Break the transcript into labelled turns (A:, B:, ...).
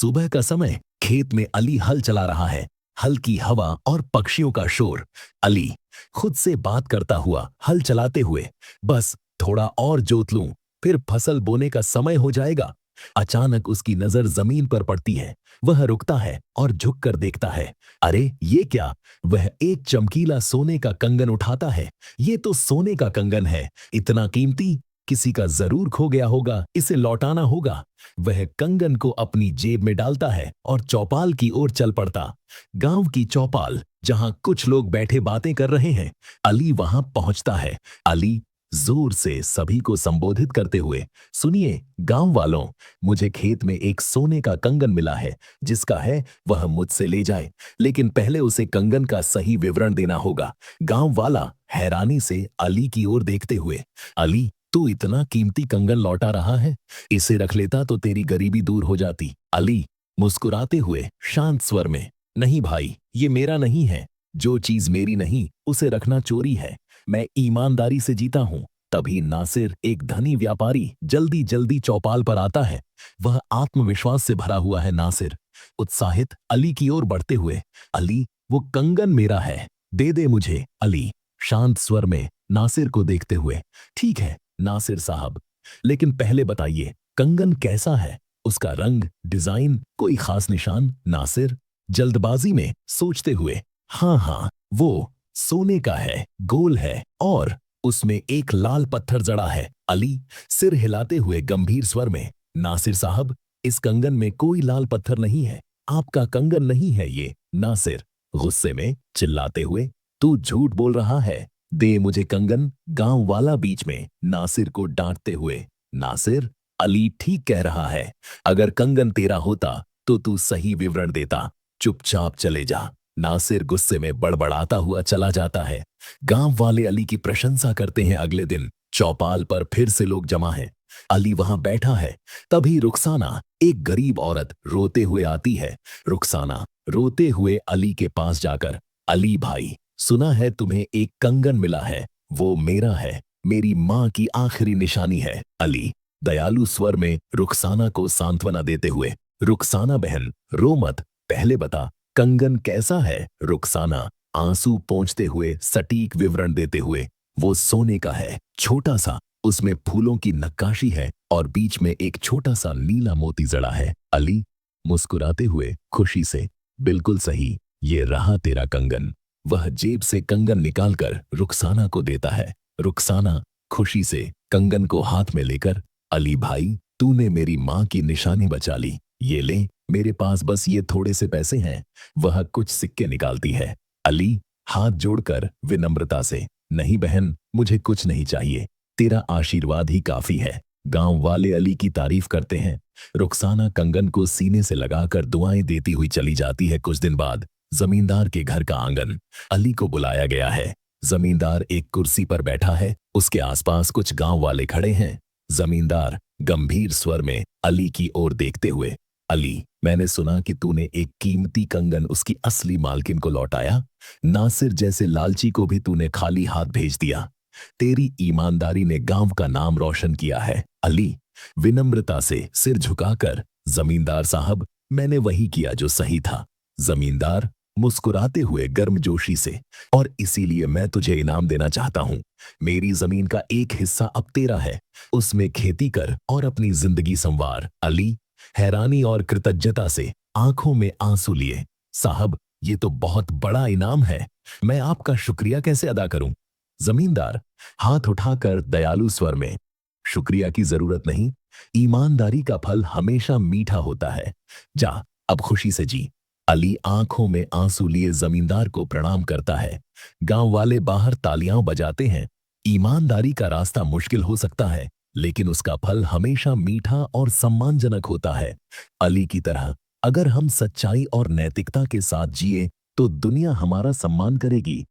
A: सुबह का समय, खेत में अली हल चला रहा है। हल्की हवा और पक्षियों का शोर। अली खुद से बात करता हुआ हल चलाते हुए, बस थोड़ा और जोत लूं, फिर फसल बोने का समय हो जाएगा। अचानक उसकी नजर जमीन पर पड़ती है। वह रुकता है और झुककर देखता है। अरे ये क्या? वह एक चमकीला सोने का कंगन उठाता है। ये तो सोने का कंगन है। इतना कीमती? किसी का जरूर खो गया होगा, इसे लौटाना होगा। वह कंगन को अपनी जेब में डालता है और चौपाल की ओर चल पड़ता। गांव की चौपाल, जहां कुछ लोग बैठे बातें कर रहे हैं। अली वहां पहुंचता है। अली जोर से सभी को संबोधित करते हुए, सुनिए गांव वालों, मुझे खेत में एक सोने का कंगन मिला है। जिसका है वह मुझसे ले जाए, लेकिन पहले उसे कंगन का सही विवरण देना होगा। गांव वाला हैरानी से अली की ओर देखते हुए, अली तू इतना कीमती कंगन लौटा रहा है? इसे रख लेता तो तेरी गरीबी दूर हो जाती। अली मुस्कुराते हुए शांत स्वर में, नहीं भाई, ये मेरा नहीं है। जो चीज मेरी नहीं उसे रखना चोरी है। मैं ईमानदारी से जीता हूं। तभी नासिर, एक धनी व्यापारी, जल्दी जल्दी चौपाल पर आता है। वह आत्मविश्वास से भरा हुआ है। नासिर उत्साहित अली की ओर बढ़ते हुए, अली वो कंगन मेरा है, दे दे मुझे। अली शांत स्वर में नासिर को देखते हुए, ठीक है नासिर साहब, लेकिन पहले बताइए कंगन कैसा है? उसका रंग, डिजाइन, कोई खास निशान? नासिर जल्दबाजी में सोचते हुए, हाँ हाँ, वो सोने का है, गोल है और उसमें एक लाल पत्थर जड़ा है। अली सिर हिलाते हुए गंभीर स्वर में, नासिर साहब, इस कंगन में कोई लाल पत्थर नहीं है। आपका कंगन नहीं है ये। नासिर गुस्से में चिल्लाते हुए, तू झूठ बोल रहा है, दे मुझे कंगन। गांव वाला बीच में नासिर को डांटते हुए, नासिर, अली ठीक कह रहा है। अगर कंगन तेरा होता तो तू सही विवरण देता। चुपचाप चले जा। नासिर गुस्से में बड़बड़ाता हुआ चला जाता है। गांव वाले अली की प्रशंसा करते हैं। अगले दिन चौपाल पर फिर से लोग जमा हैं। अली वहां बैठा है। तभी रुखसाना, एक गरीब औरत, रोते हुए आती है। रुखसाना रोते हुए अली के पास जाकर, अली भाई, सुना है तुम्हें एक कंगन मिला है। वो मेरा है, मेरी माँ की आखिरी निशानी है। अली दयालु स्वर में रुखसाना को सांत्वना देते हुए, रुखसाना बहन, रो मत, पहले बता कंगन कैसा है? रुखसाना आंसू पोंछते हुए सटीक विवरण देते हुए, वो सोने का है, छोटा सा, उसमें फूलों की नक्काशी है और बीच में एक छोटा सा नीला मोती जड़ा है। अली मुस्कुराते हुए खुशी से, बिल्कुल सही, ये रहा तेरा कंगन। वह जेब से कंगन निकालकर रुखसाना को देता है। रुखसाना खुशी से कंगन को हाथ में लेकर, अली भाई, तूने मेरी माँ की निशानी बचा ली। ये ले, मेरे पास बस ये थोड़े से पैसे हैं। वह कुछ सिक्के निकालती है। अली हाथ जोड़कर विनम्रता से, नहीं बहन, मुझे कुछ नहीं चाहिए, तेरा आशीर्वाद ही काफी है। गांव वाले अली की तारीफ करते हैं। रुखसाना कंगन को सीने से लगाकर दुआएं देती हुई चली जाती है। कुछ दिन बाद जमींदार के घर का आंगन। अली को बुलाया गया है। जमींदार एक कुर्सी पर बैठा है। उसके आसपास कुछ गांव वाले खड़े हैं। जमींदार गंभीर स्वर में अली की ओर देखते हुए, अली, मैंने सुना कि तूने एक कीमती कंगन उसकी असली मालकिन को लौटाया। नासिर जैसे लालची को भी तूने खाली हाथ भेज दिया। तेरी ईमानदारी ने गांव का नाम रोशन किया है। अली विनम्रता से सिर झुकाकर, जमींदार साहब, मैंने वही किया जो सही था। जमींदार मुस्कुराते हुए गर्मजोशी से, और इसीलिए मैं तुझे इनाम देना चाहता हूं। मेरी जमीन का एक हिस्सा अब तेरा है। उसमें खेती कर और अपनी जिंदगी संवार। अली हैरानी और कृतज्ञता से आंखों में आंसू लिए, साहब, ये तो बहुत बड़ा इनाम है। मैं आपका शुक्रिया कैसे अदा करूं? जमींदार हाथ उठाकर दयालु स्वर में, शुक्रिया की जरूरत नहीं, ईमानदारी का फल हमेशा मीठा होता है। जा, अब खुशी से जी। अली आंखों में आंसू लिए जमींदार को प्रणाम करता है। गांव वाले बाहर तालियां बजाते हैं। ईमानदारी का रास्ता मुश्किल हो सकता है, लेकिन उसका फल हमेशा मीठा और सम्मानजनक होता है। अली की तरह अगर हम सच्चाई और नैतिकता के साथ जिए तो दुनिया हमारा सम्मान करेगी।